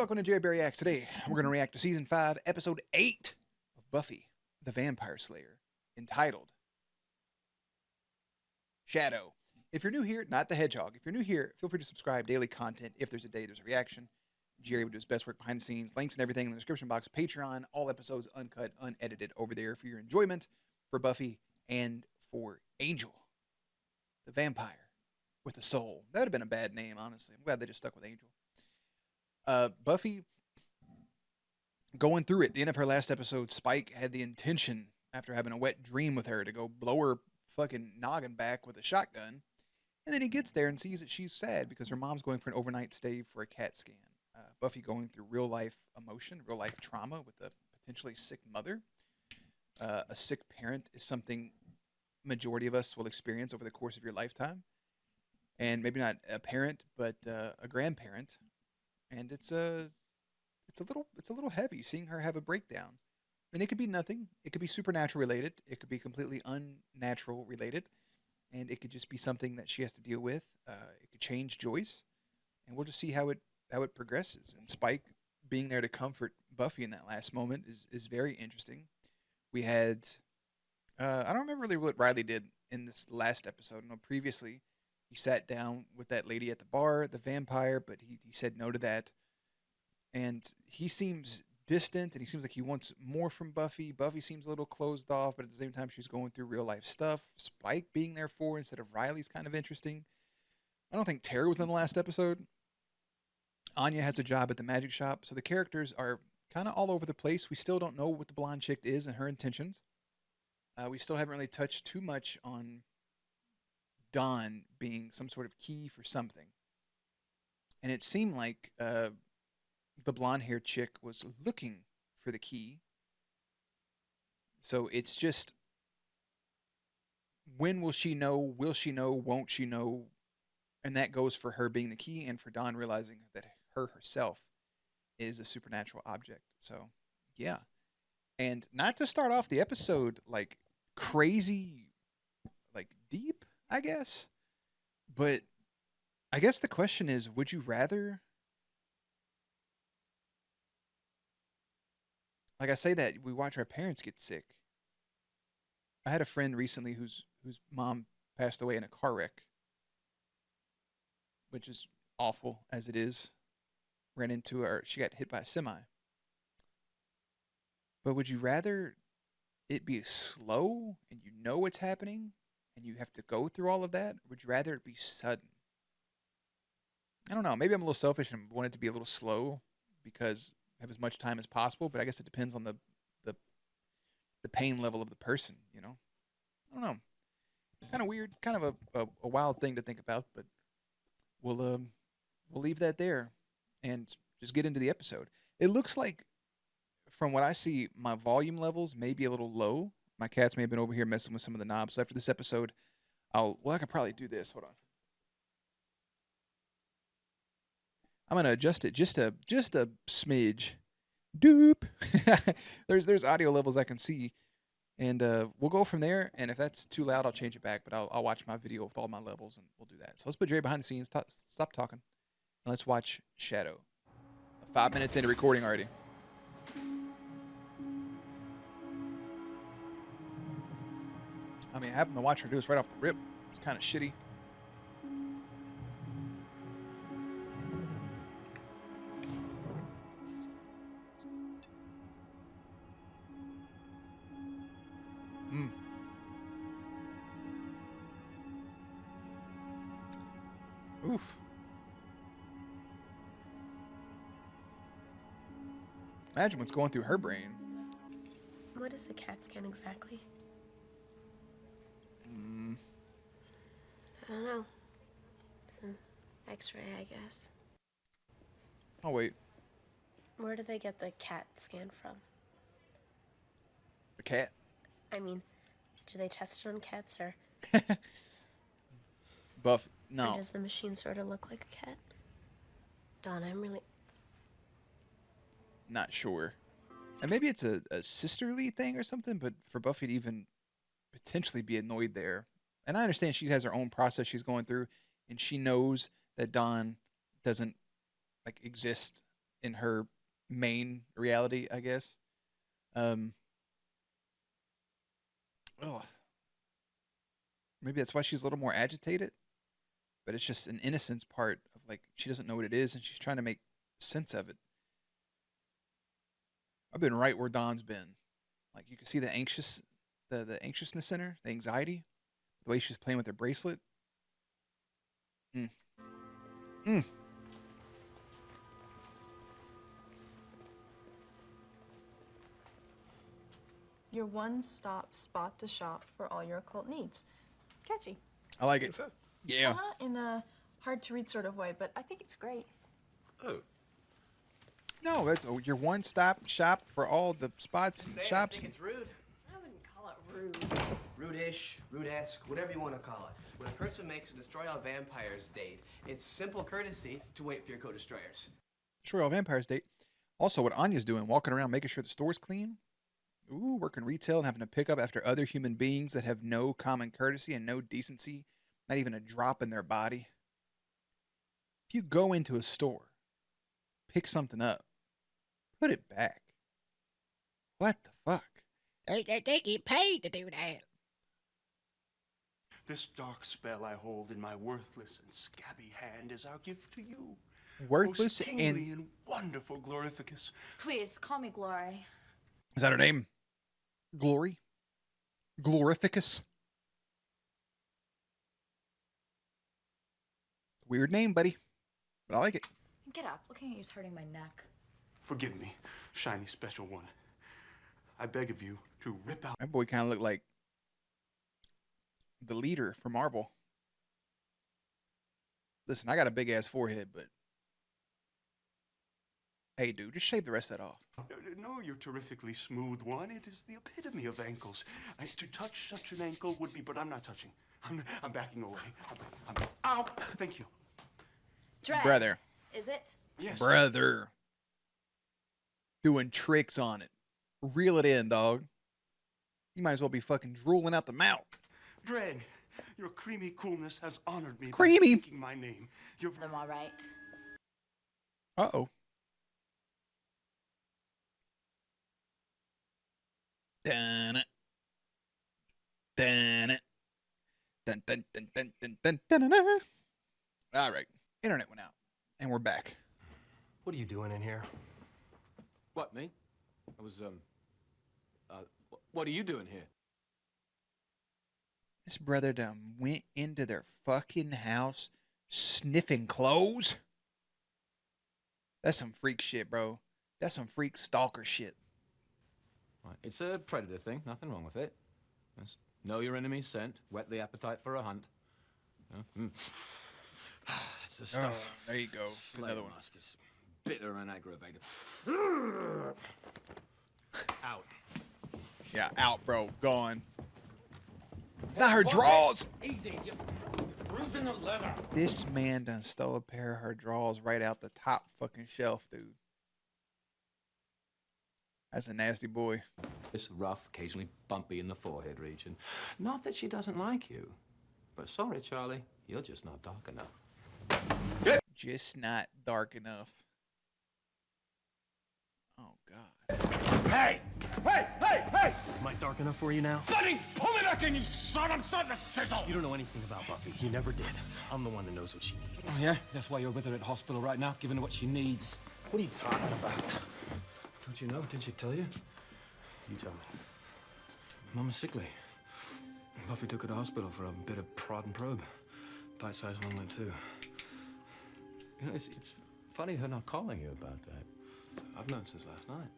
welcome to Jerry Berry Acts. Today, we're going to react to Season 5, Episode 8 of Buffy, the Vampire Slayer, entitled Shadow. If you're new here, not the Hedgehog. If you're new here, feel free to subscribe. Daily content. If there's a day, there's a reaction. Jerry would do his best work behind the scenes. Links and everything in the description box. Patreon, all episodes uncut, unedited over there for your enjoyment, for Buffy, and for Angel, the vampire with a soul. That would have been a bad name, honestly. I'm glad they just stuck with Angel. Buffy going through it. At the end of her last episode, Spike had the intention, after having a wet dream with her, to go blow her fucking noggin back with a shotgun. And then he gets there and sees that she's sad because her mom's going for an overnight stay for a CAT scan. Buffy going through real life emotion, real life trauma with a potentially sick mother. A sick parent is something majority of us will experience over the course of your lifetime. And maybe not a parent, but a grandparent. And it's a little heavy seeing her have a breakdown. And it could be nothing. It could be supernatural related. It could be completely unnatural related, and it could just be something that she has to deal with. It could change Joyce, and we'll just see how it progresses. And Spike being there to comfort Buffy in that last moment is very interesting. We had I don't remember really what Riley did in this last episode. No, previously he sat down with that lady at the bar, the vampire, but he said no to that. And he seems distant, and he seems like he wants more from Buffy. Buffy seems a little closed off, but at the same time, she's going through real life stuff. Spike being there for instead of Riley's kind of interesting. I don't think Tara was in the last episode. Anya has a job at the magic shop, so the characters are kind of all over the place. We still don't know what the blonde chick is and her intentions. We still haven't really touched too much on Dawn being some sort of key for something. And it seemed like the blonde-haired chick was looking for the key. So it's just, when will she know? Will she know? Won't she know? And that goes for her being the key, and for Dawn realizing that her herself is a supernatural object. So, yeah. And not to start off the episode like crazy, like deep, I guess. But I guess the question is, would you rather... Like I say that we watch our parents get sick. I had a friend recently whose mom passed away in a car wreck, which is awful as it is. Ran into her, she got hit by a semi. But would you rather it be slow and you know what's happening and you have to go through all of that? Or would you rather it be sudden? I don't know. Maybe I'm a little selfish and want it to be a little slow because have as much time as possible, but I guess it depends on the pain level of the person, you know? I don't know. Kind of weird, kind of a wild thing to think about, but we'll leave that there and just get into the episode. It looks like, from what I see, my volume levels may be a little low. My cats may have been over here messing with some of the knobs. So after this episode, I could probably do this. Hold on. I'm gonna adjust it just a smidge. Doop. there's audio levels I can see, and we'll go from there. And if that's too loud, I'll change it back. But I'll watch my video with all my levels, and we'll do that. So let's put Jerry behind the scenes. Stop talking, and let's watch Shadow. 5 minutes into recording already. I mean, having to watch her do this right off the rip, it's kind of shitty. Oof. Imagine what's going through her brain. What is a CAT scan exactly? I don't know. It's an X-ray, I guess. Oh, wait. Where do they get the CAT scan from? The cat? I mean, do they test it on cats, or... Buff, no. Or does the machine sort of look like a cat? Dawn, I'm really... Not sure. And maybe it's a sisterly thing or something, but for Buffy to even potentially be annoyed there. And I understand she has her own process she's going through, and she knows that Dawn doesn't like exist in her main reality, I guess. Um, oh, maybe that's why she's a little more agitated. But it's just an innocence part of like she doesn't know what it is and she's trying to make sense of it. I've been right where Dawn's been. Like you can see the anxiousness in her, the anxiety, the way she's playing with her bracelet. Mm. Mm. Your one-stop spot to shop for all your occult needs. Catchy. I like it. So? Yeah. In a hard-to-read sort of way, but I think it's great. Oh. No, that's your one-stop shop for all the spots and shops. I think it's rude. I wouldn't call it rude. Rude-ish, rude-esque, whatever you want to call it. When a person makes a Destroy All Vampires date, it's simple courtesy to wait for your co-destroyers. Destroy All Vampires date. Also, what Anya's doing, walking around making sure the store's clean. Ooh, working retail and having to pick up after other human beings that have no common courtesy and no decency, not even a drop in their body. If you go into a store, pick something up, put it back. What the fuck? They get paid to do that. This dark spell I hold in my worthless and scabby hand is our gift to you. Worthless Most kingly and wonderful Glorificus. Please call me Glory. Is that her name? Glory? Glorificus? Weird name, buddy. But I like it. Get up. Looking at you is hurting my neck. Forgive me, shiny special one. I beg of you to rip out. That boy kind of looked like the leader for Marvel. Listen, I got a big ass forehead, but hey, dude, just shave the rest of that off. No, you're terrifically smooth one. It is the epitome of ankles. To touch such an ankle would be, but I'm not touching. I'm backing away. Ow! Thank you. Dread. Brother. Is it? Yes. Brother. Doing tricks on it. Reel it in, dog. You might as well be fucking drooling out the mouth. Dreg, your creamy coolness has honored me Creamy? by speaking my name. You're Them all right. Uh-oh. Dun it. Dun it. Dun dun dun dun dun dun dun dun. All right. Internet went out. And we're back. What are you doing in here? What, me? I was, what are you doing here? This brother done went into their fucking house sniffing clothes. That's some freak shit, bro. That's some freak stalker shit. Right. It's a predator thing, nothing wrong with it. Just know your enemy's scent, whet the appetite for a hunt. That's the stuff. Oh, there you go. Another one. Musk is bitter and aggravated. Out. Yeah, out, bro. Gone. Not her drawers. Easy, you're bruising the leather. This man done stole a pair of her drawers right out the top fucking shelf, dude. That's a nasty boy. It's rough, occasionally bumpy in the forehead region. Not that she doesn't like you, but sorry, Charlie, you're just not dark enough. Just not dark enough. Oh, God. Hey! Hey! Hey! Hey! Am I dark enough for you now? Buddy, pull me back in, you son! I'm starting to sizzle! You don't know anything about Buffy. You never did. I'm the one that knows what she needs. Oh, yeah? That's why you're with her at hospital right now, giving her what she needs. What are you talking about? Don't you know? Didn't she tell you? You tell me. Mama's sickly. Buffy took her to hospital for a bit of prod and probe. Bite-sized one went too. You know, it's funny her not calling you about that. I've known since last night.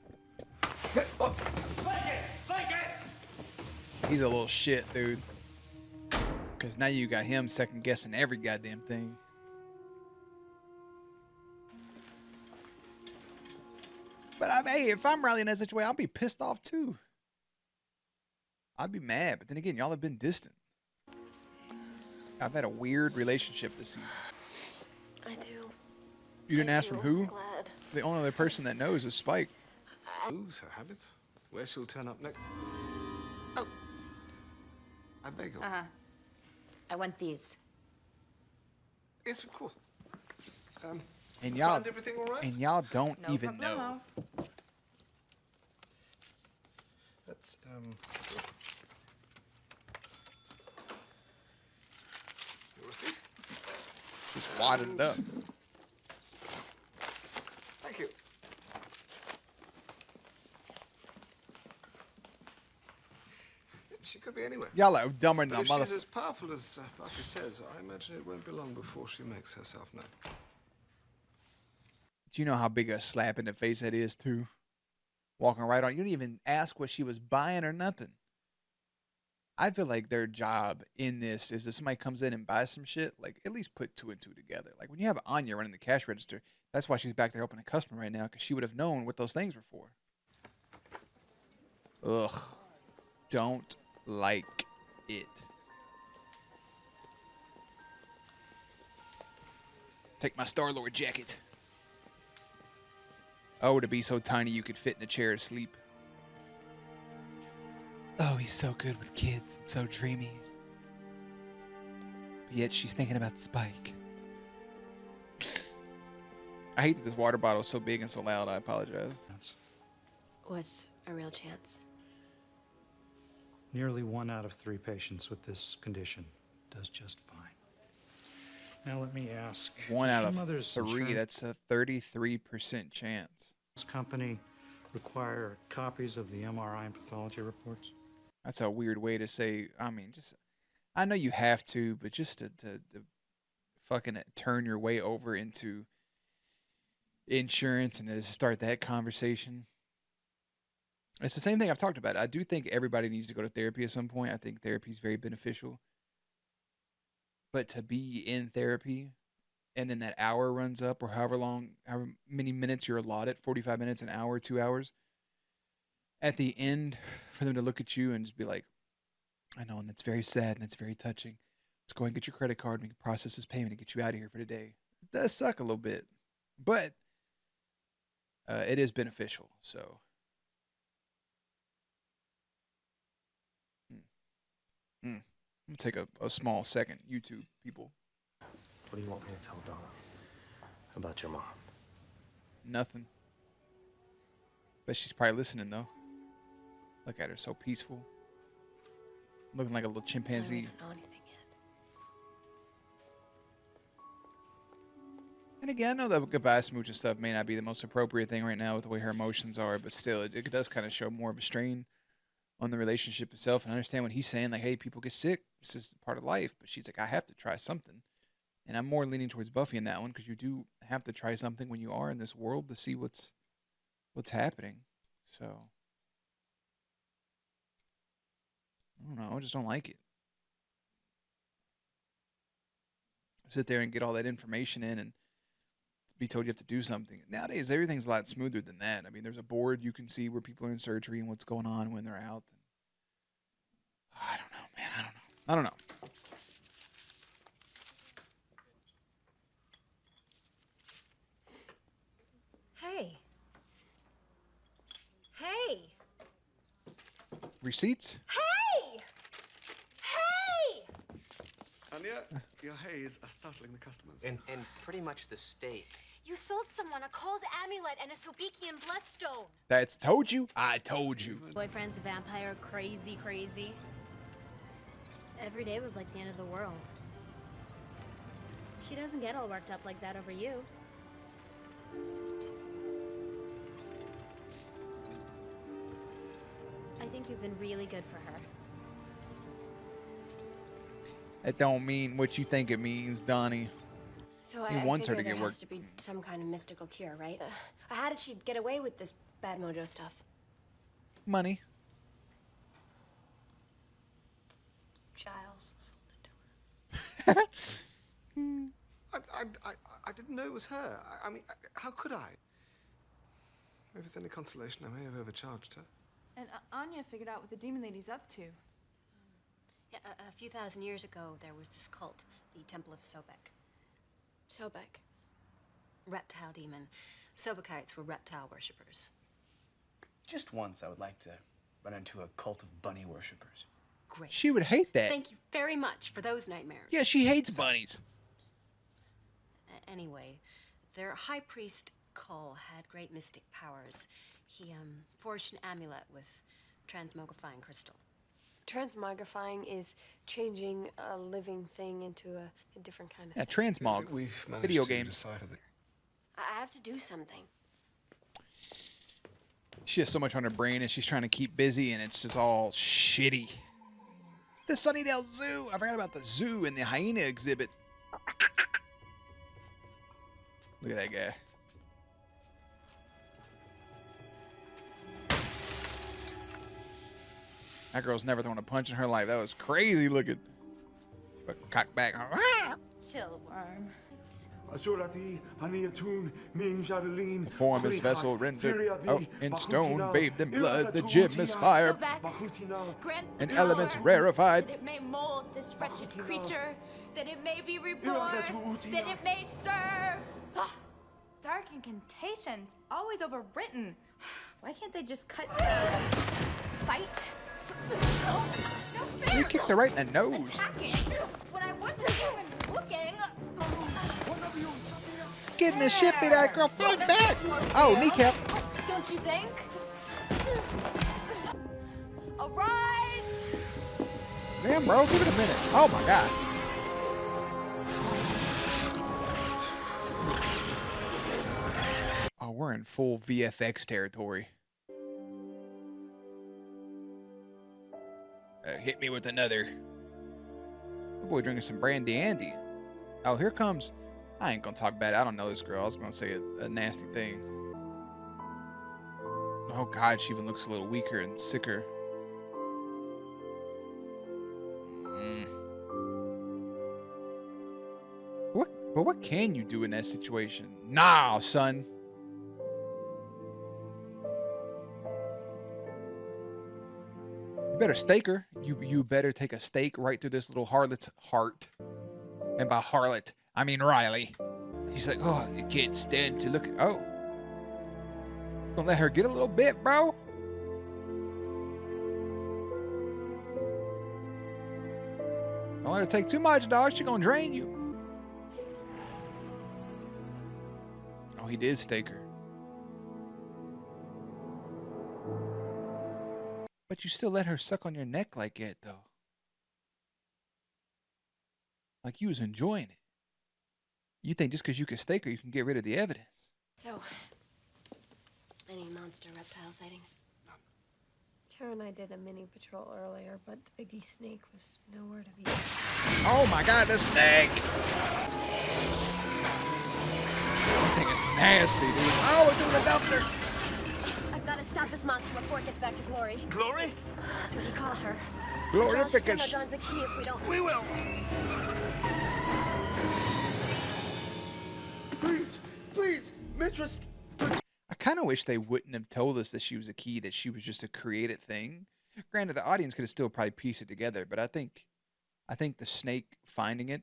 He's a little shit, dude. Because now you got him second-guessing every goddamn thing. But hey, if I'm Riley in that situation, I'll be pissed off too. I'd be mad, but then again, y'all have been distant. I've had a weird relationship this season. I do. You didn't ask from who? I'm glad. The only other person that knows is Spike. Moves her habits. Where she'll turn up next. Oh. I beg you. I want these. Yes, of course. And y'all, Find everything all right? and y'all don't No even know. problemo. Let's, Your receipt? Just wadded it up. Thank you. She could be anywhere. Y'all are dumber than But a if she's mother. as powerful as Buffy says, I imagine it won't be long before she makes herself known. Do you know how big a slap in the face that is, too? Walking right on. You didn't even ask what she was buying or nothing. I feel like their job in this is if somebody comes in and buys some shit, like at least put 2 and 2 together. Like when you have Anya running the cash register, that's why she's back there helping a customer right now, because she would have known what those things were for. Ugh. Don't like it. Take my Star-Lord jacket. Oh, to be so tiny you could fit in a chair to sleep. Oh, he's so good with kids and so dreamy. But yet she's thinking about Spike. I hate that this water bottle is so big and so loud. I apologize. What's a real chance? Nearly 1 out of 3 patients with this condition does just fine. Now let me ask. 1 does out your of mother's 3. That's a 33% chance. company require copies of the MRI and pathology reports? That's a weird way to say. I mean, just I know you have to, but just to fucking turn your way over into insurance and to start that conversation. It's the same thing I've talked about. I do think everybody needs to go to therapy at some point. I think therapy is very beneficial. But to be in therapy and then that hour runs up, or however many minutes you're allotted, 45 minutes, an hour, 2 hours, at the end, for them to look at you and just be like, I know, and that's very sad and that's very touching. Let's go and get your credit card and we can process this payment and get you out of here for the day. It does suck a little bit, but it is beneficial. So, I'm going to take a small second, YouTube people. What do you want me to tell Donna about your mom? Nothing. But she's probably listening, though. Look at her, so peaceful. Looking like a little chimpanzee. I don't know anything yet. And again, I know that goodbye smooch and stuff may not be the most appropriate thing right now with the way her emotions are, but still, it does kind of show more of a strain on the relationship itself. And I understand what he's saying, like, hey, people get sick. This is part of life. But she's like, I have to try something. And I'm more leaning towards Buffy in that one, because you do have to try something when you are in this world to see what's happening. So, I don't know. I just don't like it. Sit there and get all that information in and be told you have to do something. Nowadays, everything's a lot smoother than that. I mean, there's a board you can see where people are in surgery and what's going on when they're out. I don't know, man. I don't know. Hey. Hey. Receipts? Hey! Hey! Anya, your haze are startling the customers. And pretty much the state. You sold someone a Cole's amulet and a Sobekian bloodstone. That's told you? I told you. Boyfriend's a vampire, crazy, crazy. Every day was like the end of the world. She doesn't get all worked up like that over you. I think you've been really good for her. That don't mean what you think it means, Donnie. So He I wants her figure to get there work. has to be some kind of mystical cure, right? How did she get away with this bad mojo stuff? Money. Giles sold it to her. I didn't know it was her. I mean, how could I? If it's any consolation, I may have overcharged her. And Anya figured out what the demon lady's up to. Yeah, a few thousand years ago, there was this cult, the Temple of Sobek. Sobek? Reptile demon. Sobekites were reptile worshippers. Just once, I would like to run into a cult of bunny worshippers. Great. She would hate that. Thank you very much for those nightmares. Yeah, she hates bunnies. Anyway, Their high priest, Cull, had great mystic powers. He, forged an amulet with transmogrifying crystal. Transmogrifying is changing a living thing into a different kind of Yeah, thing. transmog. We've managed Video to games. decipher the... I have to do something. She has so much on her brain and she's trying to keep busy and it's just all shitty. The Sunnydale Zoo. I forgot about the zoo and the hyena exhibit. Look at that guy. That girl's never thrown a punch in her life. That was crazy looking. But cock back. Chill, worm. The form is vessel rendered in stone, bathed in blood. The gem is fire, and elements rarefied. That it may mold this wretched creature, that it may be reborn, that it may serve. Dark incantations, always overwritten. Why can't they just cut fight? You kicked her right in the nose. Attacking when I wasn't even looking. Get in the ship, be that girl, fight back. Oh, kneecap. Don't you think? Arise! Damn, bro, give it a minute. Oh my god. Oh, we're in full VFX territory. Hit me with another. Oh boy, drinking some brandy Andy. Oh, here comes. I ain't gonna talk bad. I don't know this girl. I was gonna say a nasty thing. Oh god, she even looks a little weaker and sicker. What can you do in that situation? Nah, son. You better stake her. You better take a stake right through this little harlot's heart. And by harlot, I mean Riley. He's like, oh, you can't stand to look at... Oh. Gonna let her get a little bit, bro? Don't let her take too much, dog. She gonna drain you. Oh, he did stake her. But you still let her suck on your neck like that, though. Like you was enjoying it. You think just because you can stake her, you can get rid of the evidence. So, any monster reptile sightings? Tara and I did a mini patrol earlier, but the biggie snake was nowhere to be. Oh my god, the snake! That thing is nasty, dude. Oh, it's doing a dumpster! I've got to stop this monster before it gets back to Glory. Glory? That's what he called her. Glorification. John's the key if we don't. We will. Please, please, mistress. I kind of wish they wouldn't have told us that she was a key, that she was just a created thing. Granted, the audience could have still probably pieced it together, but I think the snake finding it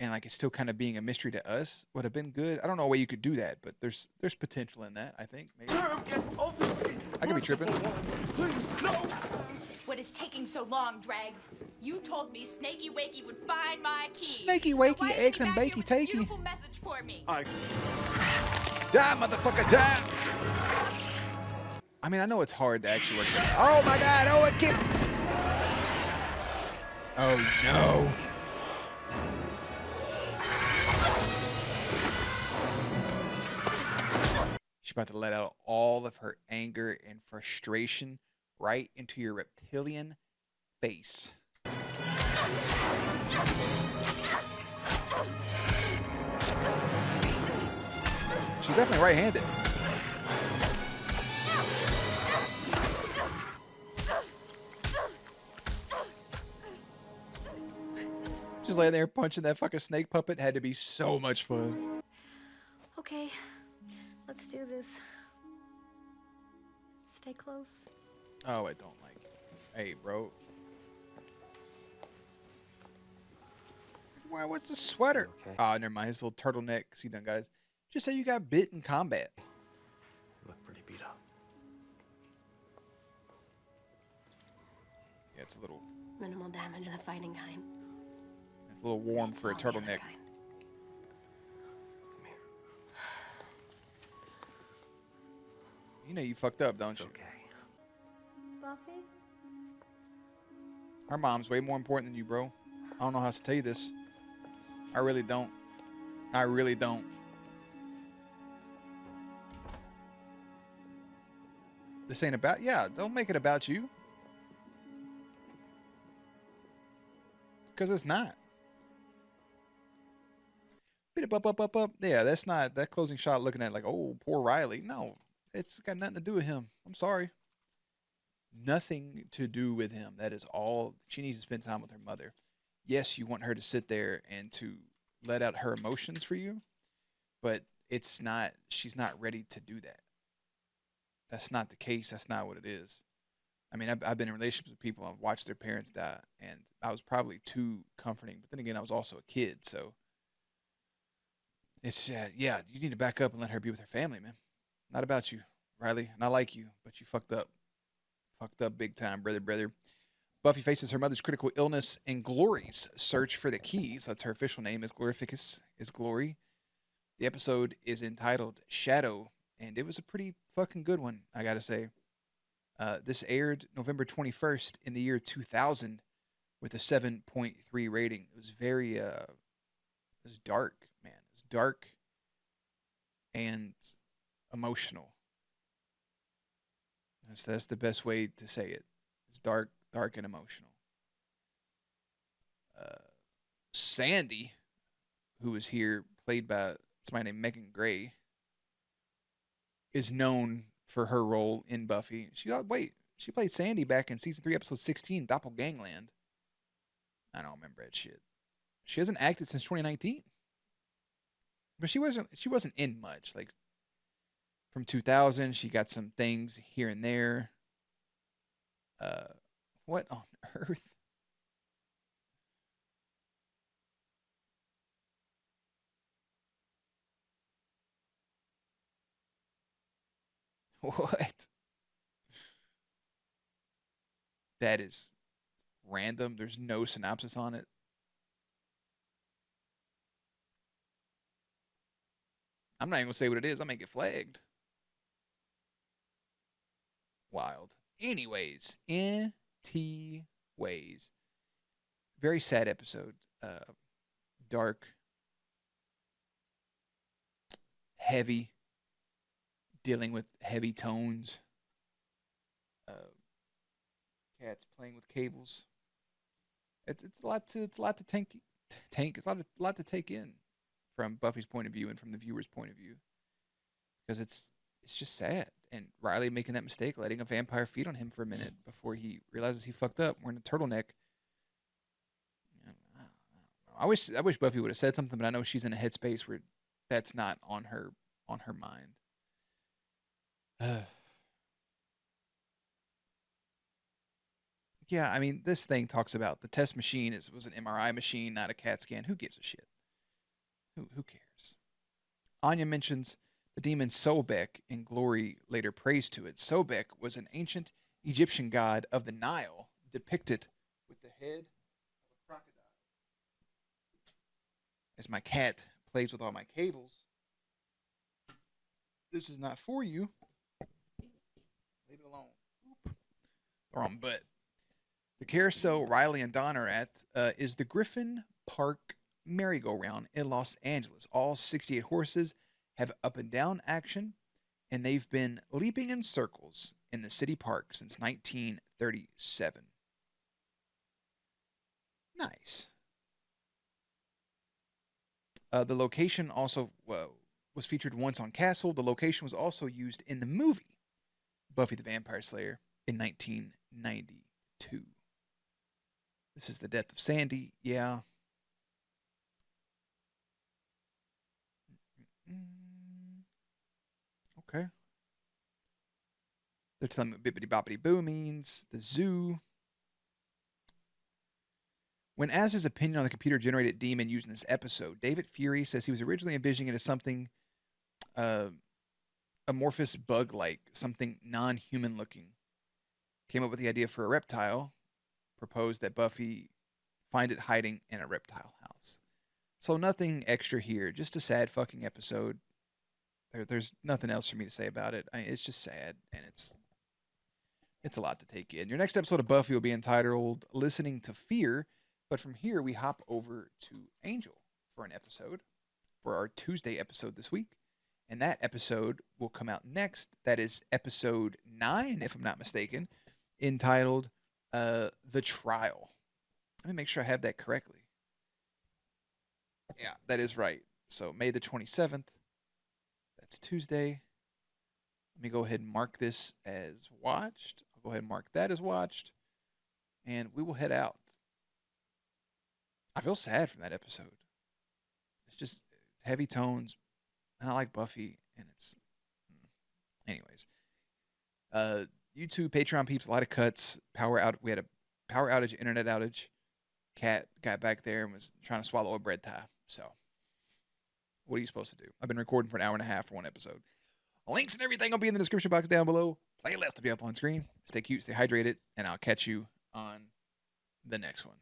and like it's still kind of being a mystery to us would have been good. I don't know a way you could do that, but there's potential in that, I think. Maybe. I could be tripping. Please, no. What is taking so long, Drag? You told me Snakey Wakey would find my key. Snakey Wakey, eggs and bakey takey. Beautiful message for me. Die, motherfucker, die! I mean, I know it's hard to actually work that. Oh my god, oh, it kicked. Oh no. She's about to let out all of her anger and frustration right into your reptilian face. She's definitely right-handed. Just laying there punching that fucking snake puppet had to be so much fun. Okay, let's do this. Stay close. Oh, I don't like it. Hey, bro. Why? What's the sweater? Okay. Oh, never mind. His little turtleneck. He done got his. Just say you got bit in combat. You look pretty beat up. Yeah, it's a little. Minimal damage of the fighting kind. It's a little warm It's for a all the other turtleneck. kind. Come here. You know you fucked up, don't you? Okay. Buffy? Her mom's way more important than you, bro. I don't know how to tell you this. I really don't. I really don't. This ain't about, yeah, don't make it about you. Because it's not. Bit up. Yeah, that's not, that closing shot looking at like, oh, poor Riley. No, it's got nothing to do with him. I'm sorry. Nothing to do with him. That is all. She needs to spend time with her mother. Yes, you want her to sit there and to let out her emotions for you, but it's not, she's not ready to do that. That's not the case. That's not what it is. I mean, I've been in relationships with people. I've watched their parents die, and I was probably too comforting. But then again, I was also a kid, so it's yeah. You need to back up and let her be with her family, man. Not about you, Riley. And I like you, but you fucked up. Fucked up big time, brother. Buffy faces her mother's critical illness and Glory's search for the keys. That's her official name. Is Glorificus is Glory. The episode is entitled Shadow, and it was a pretty fucking good one, I gotta say. This aired November 21st in the year 2000 with a 7.3 rating. It was very, it was dark, man. It was dark and emotional. That's the best way to say it. It's dark and emotional. Sandy, who is here, played by somebody named Megan Gray, is known for her role in Buffy. She played Sandy back in season 3, episode 16, Doppelgangland. I don't remember that shit. She hasn't acted since 2019, but she wasn't in much. Like from 2000, she got some things here and there. What on earth? What? That is random. There's no synopsis on it. I'm not even gonna say what it is. I may get flagged. Wild. Anyways, ways. Very sad episode. Dark. Heavy. Dealing with heavy tones. Cats playing with cables. It's a lot to tank. It's a lot to take in from Buffy's point of view and from the viewer's point of view, because it's just sad. And Riley making that mistake, letting a vampire feed on him for a minute before he realizes he fucked up, wearing a turtleneck. I wish Buffy would have said something, but I know she's in a headspace where that's not on her mind. Yeah, I mean, this thing talks about the test machine was an MRI machine, not a CAT scan. Who gives a shit? Who cares? Anya mentions the demon Sobek, and Glory later prays to it. Sobek was an ancient Egyptian god of the Nile, depicted with the head of a crocodile. As my cat plays with all my cables, this is not for you. Leave it alone. Wrong butt. The carousel Riley and Don are at is the Griffin Park merry-go-round in Los Angeles. All 68 horses have up and down action, and they've been leaping in circles in the city park since 1937. Nice. The location also was featured once on Castle. The location was also used in the movie Buffy the Vampire Slayer in 1992. This is the death of Sandy. Yeah. Okay. They're telling me what bippity boppity boo means. The zoo. When asked his opinion on the computer-generated demon used in this episode, David Fury says he was originally envisioning it as something amorphous bug-like, something non-human looking. Came up with the idea for a reptile, proposed that Buffy find it hiding in a reptile house. So nothing extra here, just a sad fucking episode. There's nothing else for me to say about it. It's just sad, and it's a lot to take in. Your next episode of Buffy will be entitled "Listening to Fear," but from here we hop over to Angel for an episode for our Tuesday episode this week, and that episode will come out next. That is episode 9, if I'm not mistaken, entitled "The Trial." Let me make sure I have that correctly. Yeah, that is right. So May the 27th. That's Tuesday. Let me go ahead and mark this as watched. I'll go ahead and mark that as watched. And we will head out. I feel sad from that episode. It's just heavy tones. And I like Buffy. And it's... Anyways. YouTube, Patreon peeps, a lot of cuts. We had a power outage, internet outage. Cat got back there and was trying to swallow a bread tie. So, what are you supposed to do? I've been recording for an hour and a half for one episode. Links and everything will be in the description box down below. Playlist will be up on screen. Stay cute, stay hydrated, and I'll catch you on the next one.